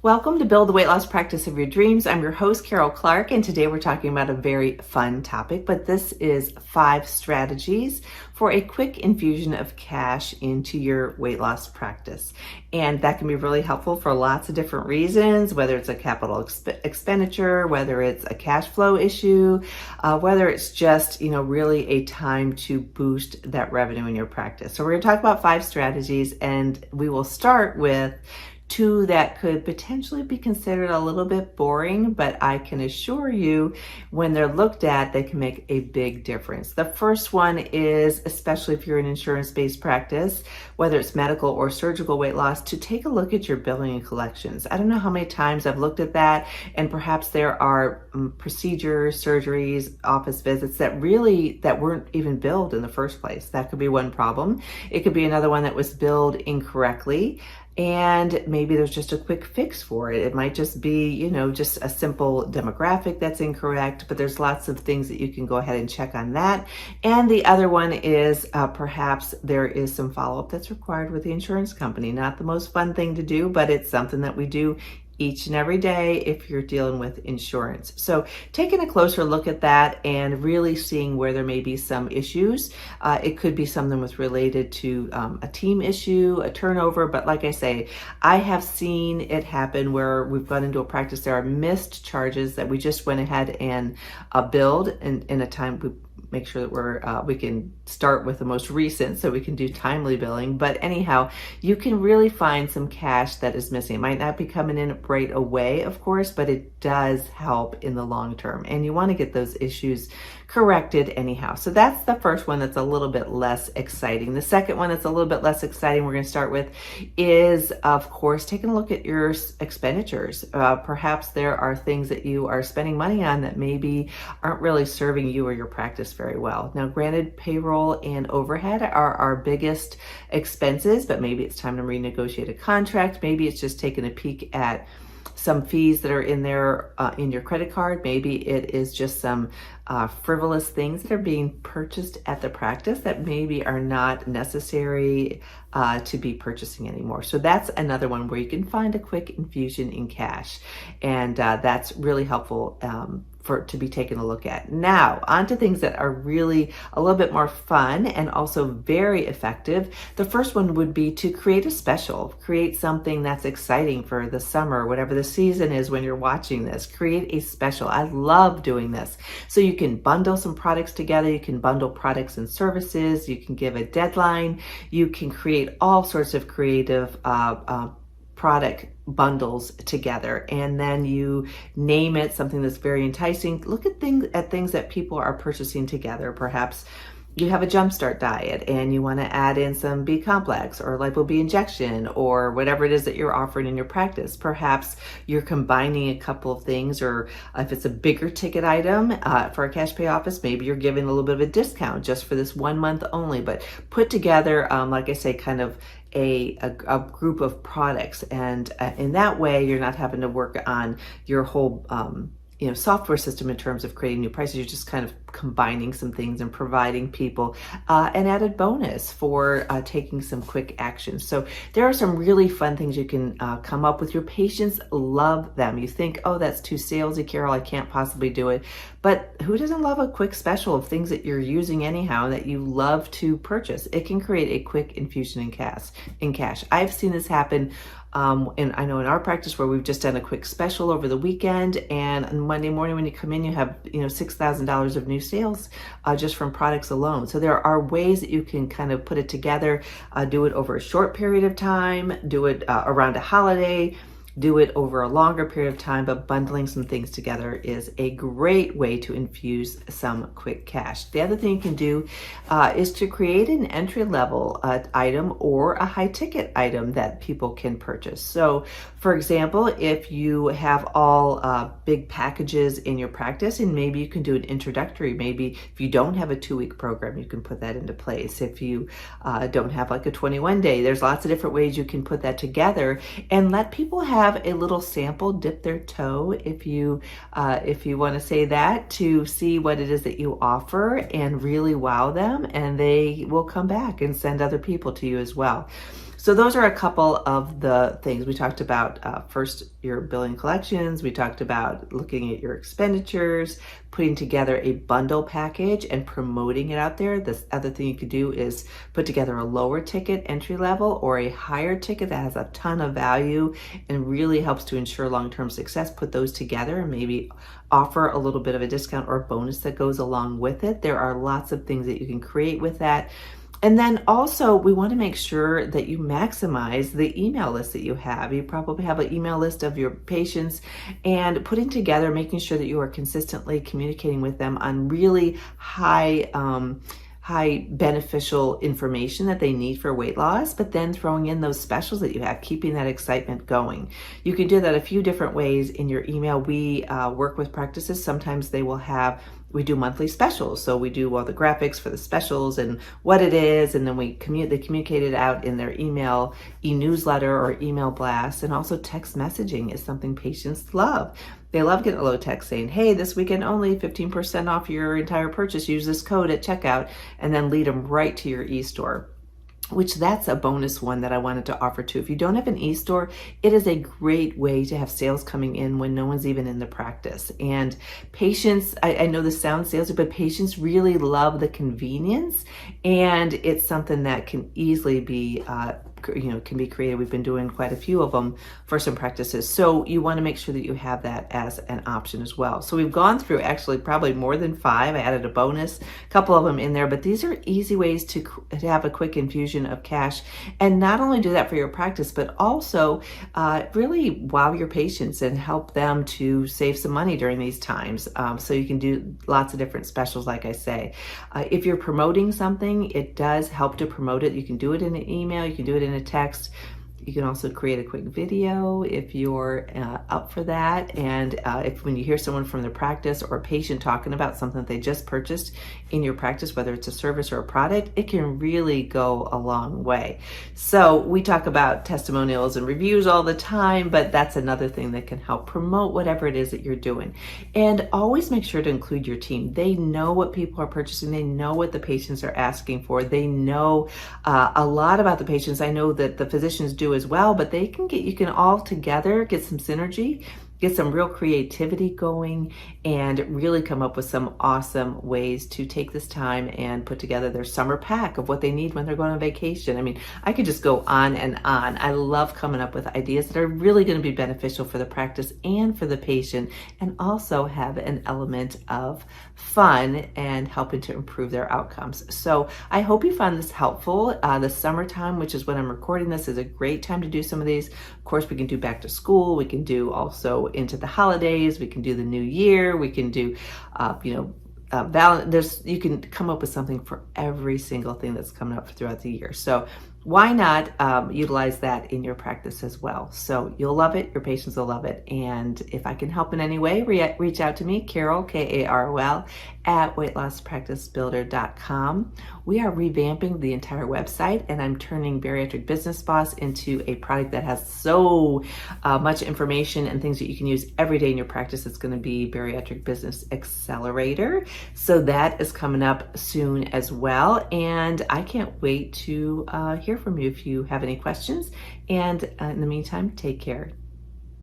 Welcome to Build the Weight Loss Practice of Your Dreams. I'm your host, Karol Clark, and today we're talking about a very fun topic, but this is 5 strategies for a quick infusion of cash into your weight loss practice. And that can be really helpful for lots of different reasons, whether it's a capital expenditure, whether it's a cash flow issue, whether it's just, really a time to boost that revenue in your practice. So we're going to talk about 5 strategies, and we will start with 2 that could potentially be considered a little bit boring, but I can assure you when they're looked at, they can make a big difference. The first one is, especially if you're an insurance-based practice, whether it's medical or surgical weight loss, to take a look at your billing and collections. I don't know how many times I've looked at that, and perhaps there are procedures, surgeries, office visits that weren't even billed in the first place. That could be one problem. It could be another one that was billed incorrectly, and maybe there's just a quick fix for it. It might just be, just a simple demographic that's incorrect, but there's lots of things that you can go ahead and check on that. And the other one is perhaps there is some follow-up that's required with the insurance company. Not the most fun thing to do, but it's something that we do each and every day if you're dealing with insurance. So taking a closer look at that and really seeing where there may be some issues. It could be something with related to a team issue, a turnover, but like I say, I have seen it happen where we've gone into a practice, there are missed charges that we just went ahead and billed in a time. We make sure that we can start with the most recent so we can do timely billing. But anyhow, you can really find some cash that is missing. It might not be coming in right away, of course, but it does help in the long term. And you want to get those issues corrected anyhow. So that's the first one that's a little bit less exciting. The second one that's a little bit less exciting we're going to start with is, of course, taking a look at your expenditures. Perhaps there are things that you are spending money on that maybe aren't really serving you or your practice very well. Now, granted, payroll and overhead are our biggest expenses, but maybe it's time to renegotiate a contract. Maybe it's just taking a peek at some fees that are in there in your credit card. Maybe it is just some frivolous things that are being purchased at the practice that maybe are not necessary to be purchasing anymore. So that's another one where you can find a quick infusion in cash, and that's really helpful to be taken a look at. Now, on to things that are really a little bit more fun and also very effective. The first one would be to create a special, create something that's exciting for the summer, whatever the season is when you're watching this. Create a special. I love doing this. So you can bundle some products together. You can bundle products and services. You can give a deadline. You can create all sorts of creative product bundles together, and then you name it something that's very enticing. Look at things that people are purchasing together. Perhaps you have a jumpstart diet and you want to add in some B complex or lipo B injection or whatever it is that you're offering in your practice. Perhaps you're combining a couple of things, or if it's a bigger ticket item for a cash pay office, maybe you're giving a little bit of a discount just for this 1 month only. But put together, like I say, kind of a group of products, and in that way you're not having to work on your whole software system in terms of creating new prices. You're just kind of combining some things and providing people an added bonus for taking some quick action. So there are some really fun things you can come up with. Your patients love them. You think, oh, that's too salesy, Karol, I can't possibly do it. But who doesn't love a quick special of things that you're using anyhow that you love to purchase? It can create a quick infusion in cash. I've seen this happen. And I know in our practice where we've just done a quick special over the weekend, and on Monday morning when you come in, you have $6,000 of new sales just from products alone. So there are ways that you can kind of put it together, do it over a short period of time, do it around a holiday, do it over a longer period of time, but bundling some things together is a great way to infuse some quick cash. The other thing you can do is to create an entry-level item or a high-ticket item that people can purchase. So, for example, if you have all big packages in your practice, and maybe you can do an introductory. Maybe if you don't have a 2-week program, you can put that into place. If you don't have like a 21-day, there's lots of different ways you can put that together and let people have a little sample, dip their toe, if you want to say that, to see what it is that you offer and really wow them, and they will come back and send other people to you as well. So those are a couple of the things we talked about. First, your billing collections. We talked about looking at your expenditures, putting together a bundle package and promoting it out there. This other thing you could do is put together a lower ticket entry level or a higher ticket that has a ton of value and really helps to ensure long-term success. Put those together and maybe offer a little bit of a discount or bonus that goes along with it. There are lots of things that you can create with that. And then also, we want to make sure that you maximize the email list that you have. You probably have an email list of your patients, and putting together, making sure that you are consistently communicating with them on really high beneficial information that they need for weight loss, but then throwing in those specials that you have, keeping that excitement going. You can do that a few different ways in your email. We work with practices. Sometimes we do monthly specials. So we do all the graphics for the specials and what it is, and then they communicate it out in their email, e-newsletter or email blast. And also text messaging is something patients love. They love getting a little text saying, hey, this weekend only 15% off your entire purchase. Use this code at checkout, and then lead them right to your e-store, which that's a bonus one that I wanted to offer too. If you don't have an e-store, it is a great way to have sales coming in when no one's even in the practice. And patients, I know this sounds salesy, but patients really love the convenience, and it's something that can easily be can be created. We've been doing quite a few of them for some practices. So you want to make sure that you have that as an option as well. So we've gone through actually probably more than 5. I added a bonus, a couple of them in there, but these are easy ways to have a quick infusion of cash and not only do that for your practice, but also really wow your patients and help them to save some money during these times. So you can do lots of different specials, like I say. If you're promoting something, it does help to promote it. You can do it in an email, you can do it in a text. You can also create a quick video if you're up for that. And if when you hear someone from the practice or a patient talking about something that they just purchased in your practice, whether it's a service or a product, it can really go a long way. So we talk about testimonials and reviews all the time, but that's another thing that can help promote whatever it is that you're doing. And always make sure to include your team. They know what people are purchasing. They know what the patients are asking for. They know a lot about the patients. I know that the physicians do as well, but you can all together get some synergy, get some real creativity going, and really come up with some awesome ways to take this time and put together their summer pack of what they need when they're going on vacation. I mean, I could just go on and on. I love coming up with ideas that are really going to be beneficial for the practice and for the patient, and also have an element of fun and helping to improve their outcomes. So I hope you found this helpful. The summertime, which is when I'm recording this, is a great time to do some of these. Of course, we can do back to school. We can do also into the holidays. We can do the new year. We can do, you can come up with something for every single thing that's coming up throughout the year. So why not utilize that in your practice as well? So you'll love it. Your patients will love it. And if I can help in any way, reach out to me, Karol, Karol, at weightlosspracticebuilder.com. We are revamping the entire website, and I'm turning Bariatric Business Boss into a product that has so much information and things that you can use every day in your practice. It's going to be Bariatric Business Accelerator. So that is coming up soon as well. And I can't wait to hear from you if you have any questions. And in the meantime, take care.